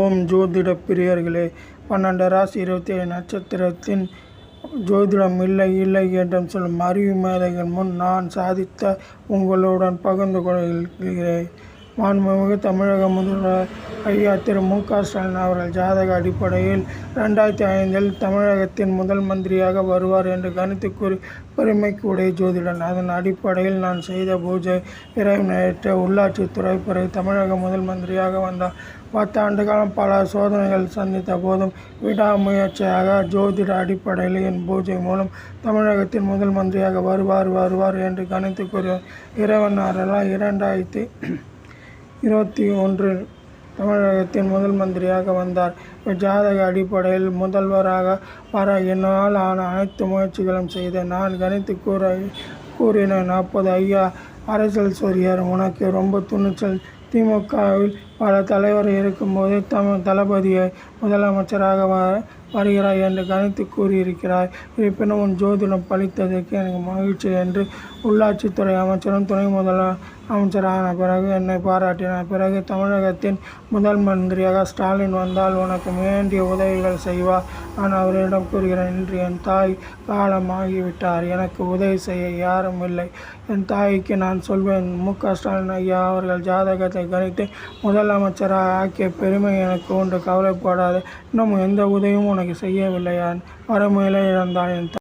ஓம் ஜோதிட பிரியர்களே, 12 ராசி 27 நட்சத்திரத்தின் ஜோதிடம் இல்லை இல்லை என்று சொல்லும் அறிவு மேதைகள் முன் நான் சாதித்த உங்களுடன் பகிர்ந்து கொள்கிறேன். மாண்புமிகு தமிழக முதல்வர் ஐயா திரு மு.க. ஸ்டாலின் அவர்கள் ஜாதக அடிப்படையில் 2005 தமிழகத்தின் முதல் மந்திரியாக வருவார் என்று கணித்து கூறி பெருமைக்கு உடைய ஜோதிடன். அதன் அடிப்படையில் நான் செய்த பூஜை இறைவனேற்ற உள்ளாட்சித்துறை பிறகு தமிழக முதல் மந்திரியாக வந்தார். 10 ஆண்டு காலம் பல சோதனைகள் சந்தித்த போதும் விடாமுயற்சியாக ஜோதிட அடிப்படையில் என் பூஜை மூலம் தமிழகத்தின் முதல் மந்திரியாக வருவார் என்று கணித்து கூறினார். இறைவன் அருளால் 2021 தமிழகத்தின் முதல் மந்திரியாக வந்தார். ஜாதக அடிப்படையில் முதல்வராக வர என்னால் ஆன அனைத்து முயற்சிகளும் செய்த நான் கணித்து கூறினேன். அப்போது ஐயா அரசியல் சொரியார், உனக்கு ரொம்ப துணிச்சல். திமுகவில் பல தலைவர் இருக்கும்போது தளபதியை முதலமைச்சராக வருகிறாய் என்று கணித்து கூறியிருக்கிறாய். இருப்பினும் உன் ஜோதிடம் பலித்ததற்கு எனக்கு மகிழ்ச்சி என்று உள்ளாட்சித்துறை அமைச்சரும் துணை முதலமைச்சரான பிறகு என்னை பாராட்டினார். பிறகு தமிழகத்தின் முதல் மந்திரியாக ஸ்டாலின் வந்தால் உனக்கு வேண்டிய உதவிகள் செய்வார். நான் அவரிடம் கூறுகிறேன், இன்று என் தாய் காலமாகிவிட்டார். எனக்கு உதவி செய்ய யாரும் இல்லை. என் தாய்க்கு நான் சொல்வேன், மு.க. ஸ்டாலின் ஐயா அவர்கள் ஜாதகத்தை கணித்து முதலமைச்சராக ஆக்கிய பெருமை எனக்கு உண்டு. கவலைப்படாது. இன்னும் எந்த உதவியும் உனக்கு செய்யவில்லை. வறுமையிலே இழந்தால் என்